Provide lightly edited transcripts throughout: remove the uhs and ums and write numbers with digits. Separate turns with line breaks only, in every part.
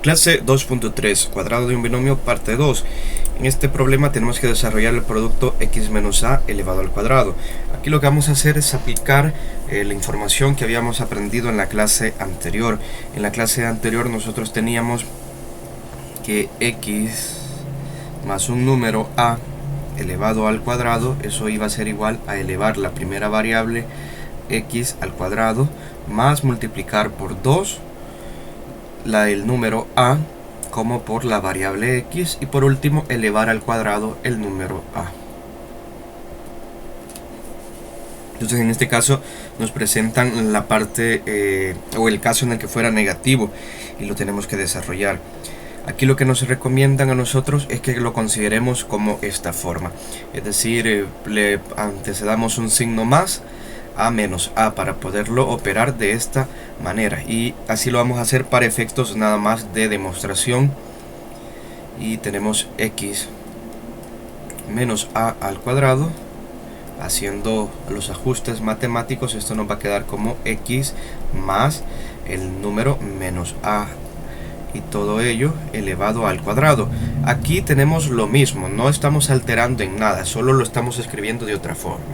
Clase 2.3, cuadrado de un binomio, parte 2. En este problema tenemos que desarrollar el producto x menos a elevado al cuadrado. Aquí lo que vamos a hacer es aplicar la información que habíamos aprendido en la clase anterior. En la clase anterior nosotros teníamos que x más un número a elevado al cuadrado, eso iba a ser igual a elevar la primera variable x al cuadrado más multiplicar por 2 el número a como por la variable x, y por último elevar al cuadrado el número a. Entonces en este caso nos presentan la parte o el caso en el que fuera negativo y lo tenemos que desarrollar. Aquí lo que nos recomiendan a nosotros es que lo consideremos como esta forma, es decir, le antecedamos un signo más a menos a para poderlo operar de esta manera, y así lo vamos a hacer para efectos nada más de demostración. Y tenemos x menos a al cuadrado. Haciendo los ajustes matemáticos, esto nos va a quedar como x más el número menos a, y todo ello elevado al cuadrado. Aquí tenemos lo mismo, no estamos alterando en nada, solo lo estamos escribiendo de otra forma,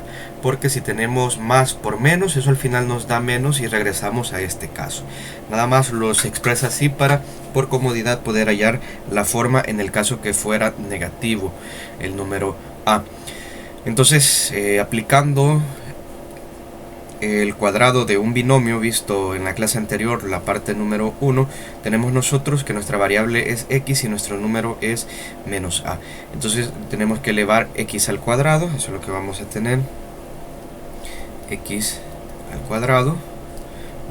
porque si tenemos más por menos, eso al final nos da menos y regresamos a este caso. Nada más los expresa así para, por comodidad, poder hallar la forma en el caso que fuera negativo el número a. Entonces, aplicando el cuadrado de un binomio visto en la clase anterior, la parte número 1, tenemos nosotros que nuestra variable es x y nuestro número es menos a. Entonces tenemos que elevar x al cuadrado, eso es lo que vamos a tener, x al cuadrado,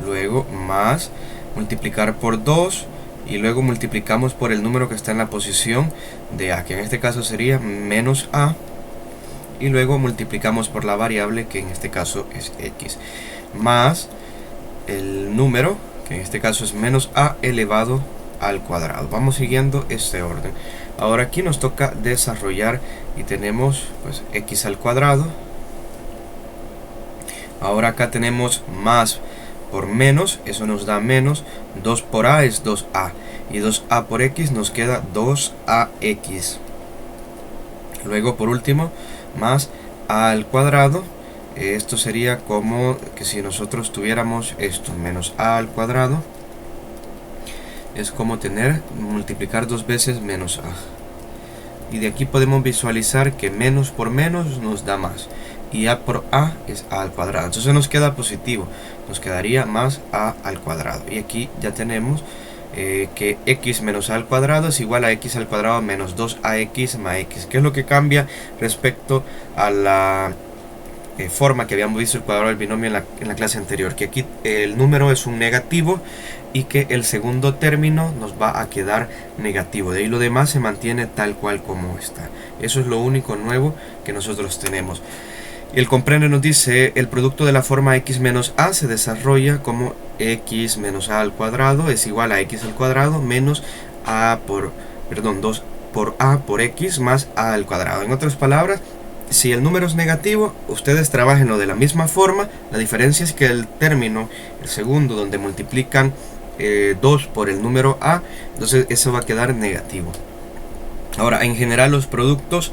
luego más multiplicar por 2 y luego multiplicamos por el número que está en la posición de a, que en este caso sería menos a, y luego multiplicamos por la variable que en este caso es x, más el número que en este caso es menos a elevado al cuadrado. Vamos siguiendo este orden. Ahora aquí nos toca desarrollar y tenemos pues x al cuadrado. Ahora acá tenemos más por menos, eso nos da menos, 2 por a es 2a, y 2a por x nos queda 2ax. Luego por último más a al cuadrado, esto sería como que si nosotros tuviéramos esto, menos a al cuadrado, es como multiplicar dos veces menos a. Y de aquí podemos visualizar que menos por menos nos da más, y a por a es a al cuadrado, entonces nos queda positivo, nos quedaría más a al cuadrado. Y aquí ya tenemos que x menos a al cuadrado es igual a x al cuadrado menos 2ax más x. ¿Qué es lo que cambia respecto a la forma que habíamos visto el cuadrado del binomio en la clase anterior? Que aquí el número es un negativo y que el segundo término nos va a quedar negativo. De ahí lo demás se mantiene tal cual como está. Eso es lo único nuevo que nosotros tenemos. El comprende nos dice: el producto de la forma x menos a se desarrolla como x menos a al cuadrado es igual a x al cuadrado menos a por, 2 por a por x más a al cuadrado. En otras palabras, si el número es negativo, ustedes trabajenlo de la misma forma. La diferencia es que el término, el segundo, donde multiplican 2 por el número a, entonces eso va a quedar negativo. Ahora, en general, los productos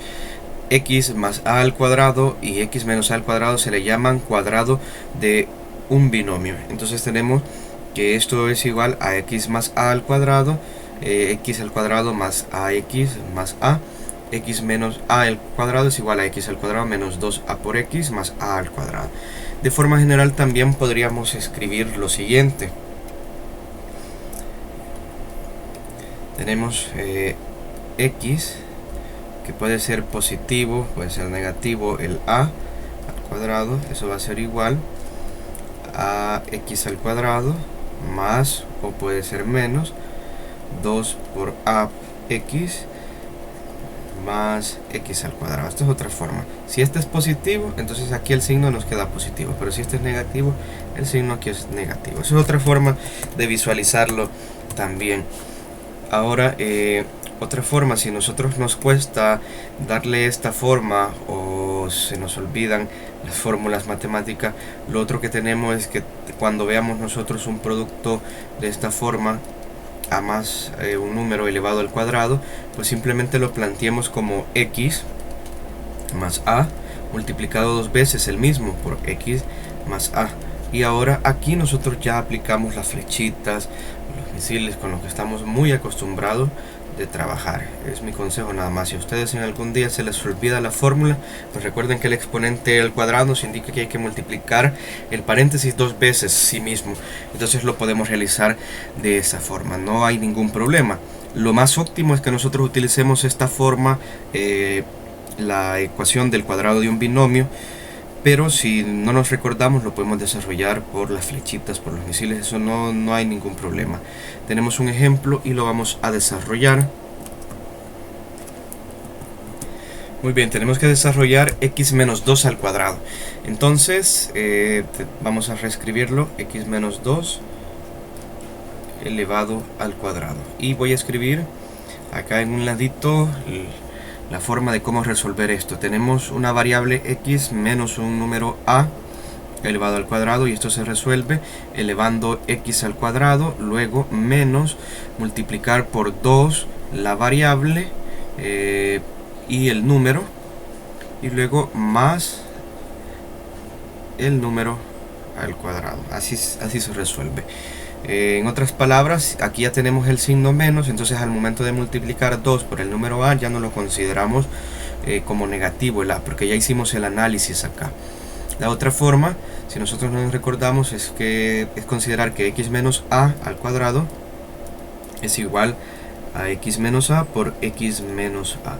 x más a al cuadrado y x menos a al cuadrado se le llaman cuadrado de un binomio. Entonces tenemos que esto es igual a x más a al cuadrado, x al cuadrado más ax más a, x menos a al cuadrado es igual a x al cuadrado menos 2a por x más a al cuadrado. De forma general también podríamos escribir lo siguiente. Tenemos x, que puede ser positivo, puede ser negativo, el a al cuadrado, eso va a ser igual a x al cuadrado más, o puede ser menos, 2 por a x más x al cuadrado. Esta es otra forma. Si este es positivo, entonces aquí el signo nos queda positivo, pero si este es negativo, el signo aquí es negativo. Esa es otra forma de visualizarlo también. Ahora, otra forma, si nosotros nos cuesta darle esta forma o se nos olvidan las fórmulas matemáticas, lo otro que tenemos es que cuando veamos nosotros un producto de esta forma, a más un número elevado al cuadrado, pues simplemente lo planteemos como x más a multiplicado dos veces el mismo por x más a. Y ahora aquí nosotros ya aplicamos las flechitas, los misiles con los que estamos muy acostumbrados de trabajar. Es mi consejo nada más. Si a ustedes en algún día se les olvida la fórmula, pues recuerden que el exponente al cuadrado nos indica que hay que multiplicar el paréntesis dos veces sí mismo. Entonces lo podemos realizar de esa forma, no hay ningún problema. Lo más óptimo es que nosotros utilicemos esta forma, la ecuación del cuadrado de un binomio, pero si no nos recordamos lo podemos desarrollar por las flechitas, por los misiles, eso no hay ningún problema. Tenemos un ejemplo y lo vamos a desarrollar. Muy bien, tenemos que desarrollar x menos 2 al cuadrado. Entonces vamos a reescribirlo, x menos 2 elevado al cuadrado. Y voy a escribir acá en un ladito la forma de cómo resolver esto. Tenemos una variable x menos un número a elevado al cuadrado, y esto se resuelve elevando x al cuadrado, luego menos multiplicar por 2 la variable y el número, y luego más el número al cuadrado. Así se resuelve. En otras palabras, aquí ya tenemos el signo menos, entonces al momento de multiplicar 2 por el número a ya no lo consideramos como negativo el a, porque ya hicimos el análisis acá. La otra forma, si nosotros nos recordamos, es considerar que x menos a al cuadrado es igual a x menos a por x menos a.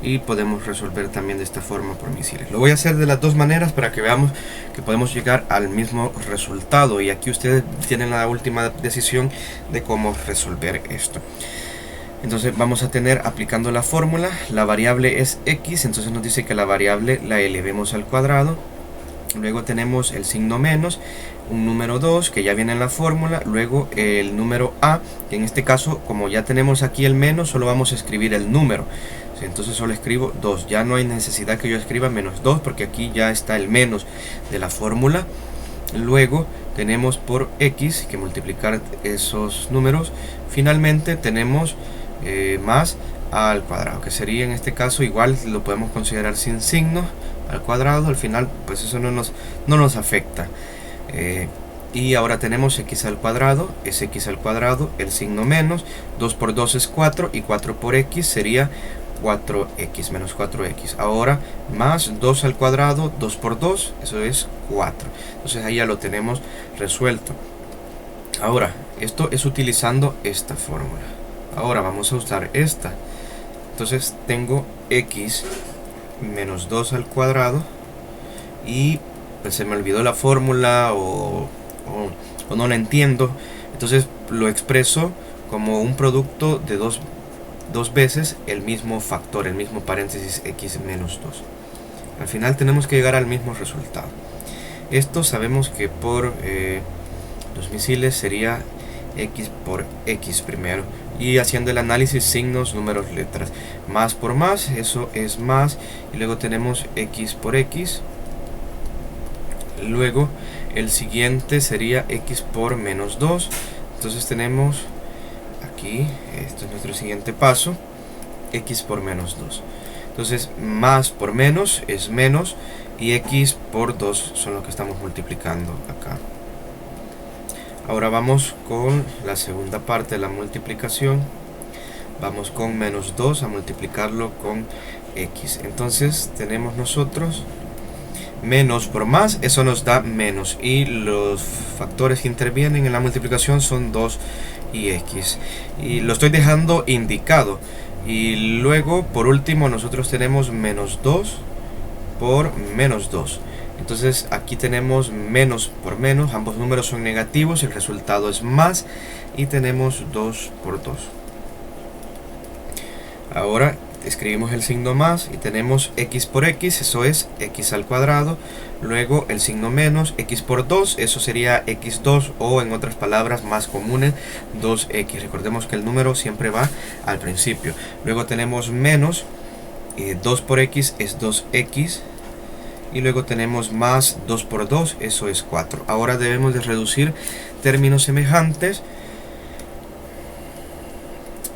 Y podemos resolver también de esta forma por misiles. Lo voy a hacer de las dos maneras para que veamos que podemos llegar al mismo resultado. Y aquí ustedes tienen la última decisión de cómo resolver esto. Entonces vamos a tener, aplicando la fórmula, la variable es x. Entonces nos dice que la variable la elevemos al cuadrado. Luego tenemos el signo menos, un número 2 que ya viene en la fórmula, luego el número a, que en este caso, como ya tenemos aquí el menos, solo vamos a escribir el número. Entonces solo escribo 2, ya no hay necesidad que yo escriba menos 2 porque aquí ya está el menos de la fórmula. Luego tenemos por x que multiplicar esos números. Finalmente tenemos más a al cuadrado, que sería en este caso igual, lo podemos considerar sin signo al cuadrado. Al final pues eso no nos afecta. Y ahora tenemos x al cuadrado, es x al cuadrado, el signo menos, 2 por 2 es 4 y 4 por x sería 4x menos 4x. Ahora más 2 al cuadrado, 2 por 2, eso es 4. Entonces ahí ya lo tenemos resuelto. Ahora, esto es utilizando esta fórmula. Ahora vamos a usar esta. Entonces tengo x menos 2 al cuadrado y pues se me olvidó la fórmula o no la entiendo. Entonces lo expreso como un producto de dos veces el mismo factor, el mismo paréntesis x menos 2. Al final tenemos que llegar al mismo resultado. Esto sabemos que por los misiles sería x por x primero, y haciendo el análisis signos, números, letras, más por más, eso es más, y luego tenemos x por x. Luego el siguiente sería x por menos 2. Entonces tenemos aquí, esto es nuestro siguiente paso, x por menos 2. Entonces más por menos es menos, y x por 2 son los que estamos multiplicando acá. Ahora vamos con la segunda parte de la multiplicación. Vamos con menos 2 a multiplicarlo con x. Entonces tenemos nosotros menos por más, eso nos da menos, y los factores que intervienen en la multiplicación son 2 y x, y lo estoy dejando indicado. Y luego por último nosotros tenemos menos 2 por menos 2. Entonces aquí tenemos menos por menos, ambos números son negativos, el resultado es más, y tenemos 2 por 2. Ahora escribimos el signo más y tenemos x por x, eso es x al cuadrado. Luego el signo menos, x por 2, eso sería x2, o en otras palabras más comunes, 2x. Recordemos que el número siempre va al principio. Luego tenemos menos, 2 por x es 2x. Y luego tenemos más 2 por 2, eso es 4. Ahora debemos de reducir términos semejantes.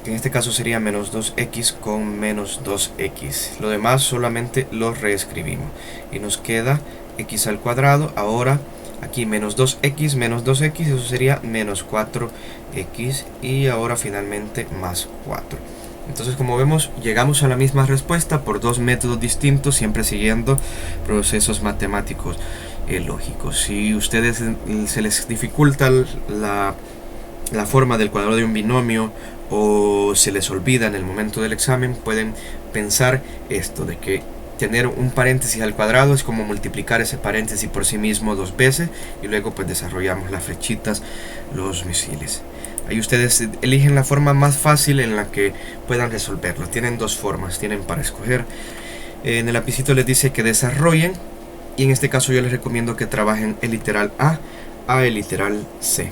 que en este caso sería menos 2x con menos 2x. Lo demás solamente lo reescribimos y nos queda x al cuadrado. Ahora aquí menos 2x, eso sería menos 4x, y ahora finalmente más 4. Entonces, como vemos, llegamos a la misma respuesta por dos métodos distintos, siempre siguiendo procesos matemáticos lógicos. Si a ustedes se les dificulta la forma del cuadrado de un binomio, o se les olvida en el momento del examen, pueden pensar esto, de que tener un paréntesis al cuadrado es como multiplicar ese paréntesis por sí mismo dos veces, y luego pues desarrollamos las flechitas, los misiles. Ahí ustedes eligen la forma más fácil en la que puedan resolverlo. Tienen dos formas, tienen para escoger. En el lapicito les dice que desarrollen, y en este caso yo les recomiendo que trabajen el literal A el literal C.